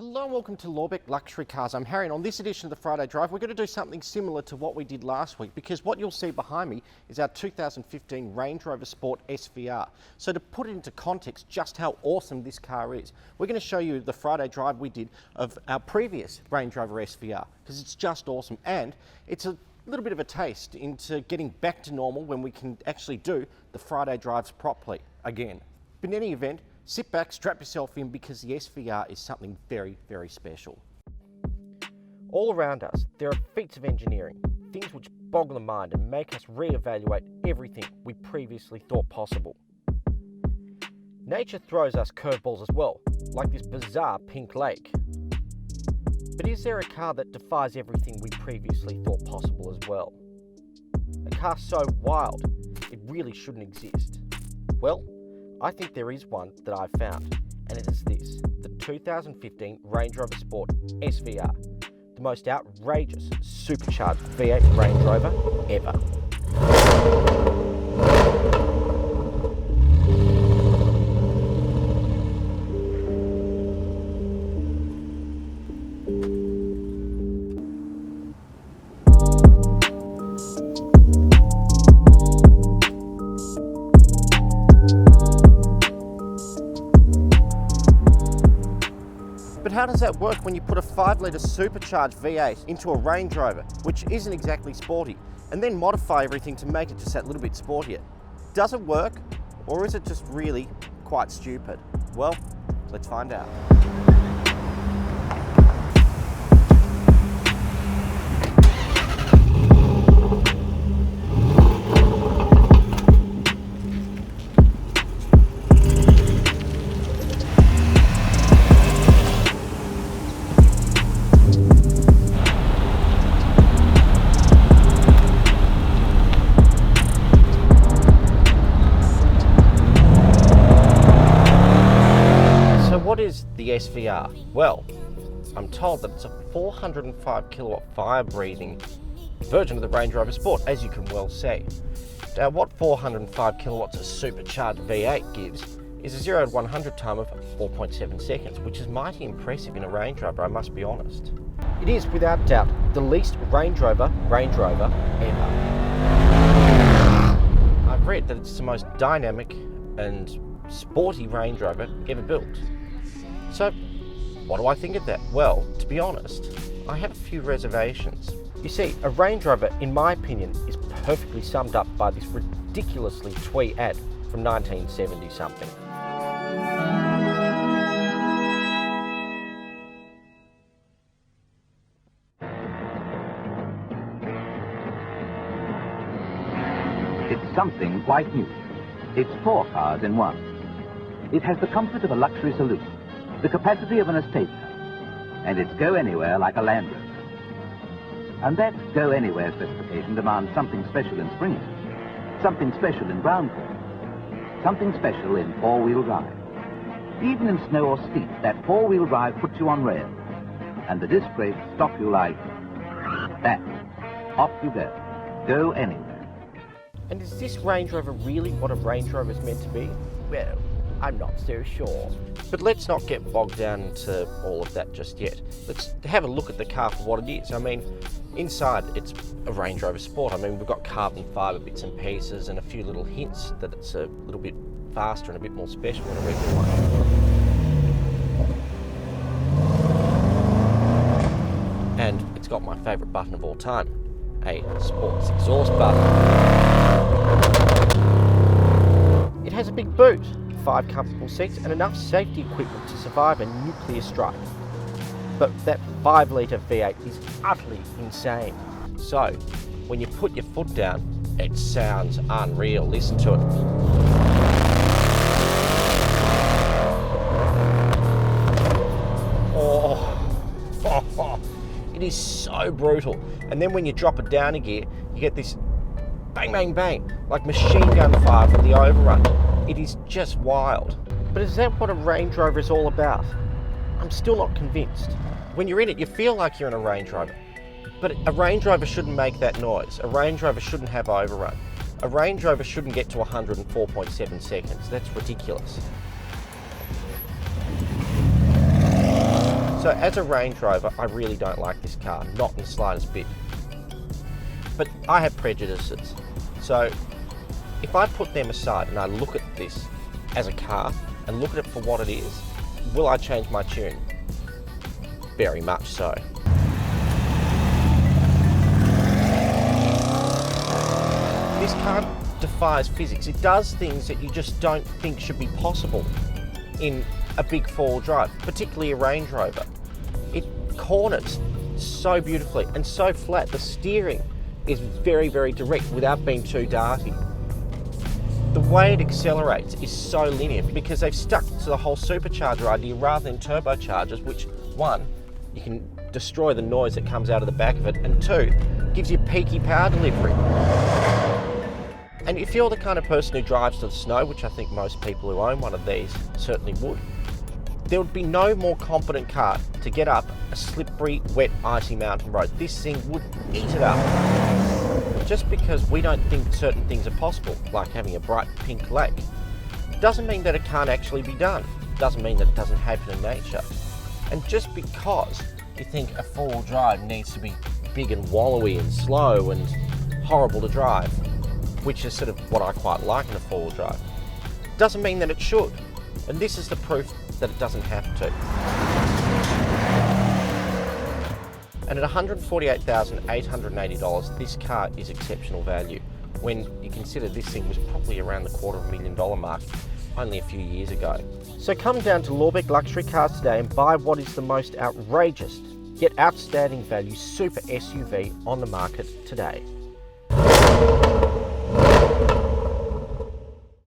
Hello and welcome to Lorbeck Luxury Cars. I'm Harry and on this edition of the Friday Drive we're going to do something similar to what we did last week, because what you'll see behind me is our 2015 Range Rover Sport SVR. So to put it into context just how awesome this car is, we're going to show you the Friday Drive we did of our previous Range Rover SVR, because it's just awesome and it's a little bit of a taste into getting back to normal when we can actually do the Friday Drives properly again. But in any event, sit back, strap yourself in, because the SVR is something very, very special. All around us, there are feats of engineering, things which boggle the mind and make us re-evaluate everything we previously thought possible. Nature throws us curveballs as well, like this bizarre pink lake. But is there a car that defies everything we previously thought possible as well? A car so wild, it really shouldn't exist. Well, I think there is one that I've found, and it is this, the 2015 Range Rover Sport SVR, the most outrageous supercharged V8 Range Rover ever. But how does that work when you put a 5-litre supercharged V8 into a Range Rover, which isn't exactly sporty, and then modify everything to make it just that little bit sportier? Does it work, or is it just really quite stupid? Well, let's find out. What is the SVR? Well, I'm told that it's a 405 kilowatt fire breathing version of the Range Rover Sport, as you can well see. Now, what 405 kilowatts a supercharged V8 gives is a 0 to 100 time of 4.7 seconds, which is mighty impressive in a Range Rover, I must be honest. It is without doubt the least Range Rover ever. I've read that it's the most dynamic and sporty Range Rover ever built. So, what do I think of that? Well, to be honest, I have a few reservations. You see, a Range Rover, in my opinion, is perfectly summed up by this ridiculously twee ad from 1970 something. It's something quite new. It's 4 cars in one. It has the comfort of a luxury saloon, the capacity of an estate car, and its go-anywhere like a Land Rover. And that go-anywhere specification demands something special in spring, something special in ground clearance, something special in 4-wheel drive. Even in snow or sleet, that 4-wheel drive puts you on rails, and the disc brakes stop you like that. Off you go. Go anywhere. And is this Range Rover really what a Range Rover is meant to be? Well, I'm not so sure. But let's not get bogged down into all of that just yet. Let's have a look at the car for what it is. I mean, inside it's a Range Rover Sport. I mean, we've got carbon fibre bits and pieces and a few little hints that it's a little bit faster and a bit more special than a regular one. And it's got my favourite button of all time, a sports exhaust button. It has a big boot, 5 comfortable seats and enough safety equipment to survive a nuclear strike. But that 5-litre V8 is utterly insane. So, when you put your foot down, it sounds unreal. Listen to it. Oh, it is so brutal. And then when you drop it down a gear, you get this bang, bang, bang, like machine gun fire from the overrun. It is just wild. But is that what a Range Rover is all about? I'm still not convinced. When you're in it, you feel like you're in a Range Rover. But a Range Rover shouldn't make that noise. A Range Rover shouldn't have overrun. A Range Rover shouldn't get to 104.7 seconds. That's ridiculous. So So as a Range Rover, I really don't like this car, not in the slightest bit. But I have prejudices. So if I put them aside and I look at this as a car and look at it for what it is, will I change my tune? Very much so. This car defies physics. It does things that you just don't think should be possible in a big four-wheel drive, particularly a Range Rover. It corners so beautifully and so flat. The steering is very, very direct without being too darty. The way it accelerates is so linear because they've stuck to the whole supercharger idea rather than turbochargers, which, one, you can destroy the noise that comes out of the back of it, and two, gives you peaky power delivery. And if you're the kind of person who drives to the snow, which I think most people who own one of these certainly would, there would be no more competent car to get up a slippery, wet, icy mountain road. This thing would eat it up. Just because we don't think certain things are possible, like having a bright pink lake, doesn't mean that it can't actually be done. Doesn't mean that it doesn't happen in nature. And just because you think a four-wheel drive needs to be big and wallowy and slow and horrible to drive, which is sort of what I quite like in a four-wheel drive, doesn't mean that it should. And this is the proof that it doesn't have to. And at $148,880, this car is exceptional value when you consider this thing was probably around the $250,000 mark only a few years ago. So come down to Lorbeck Luxury Cars today and buy what is the most outrageous yet outstanding value super SUV on the market today.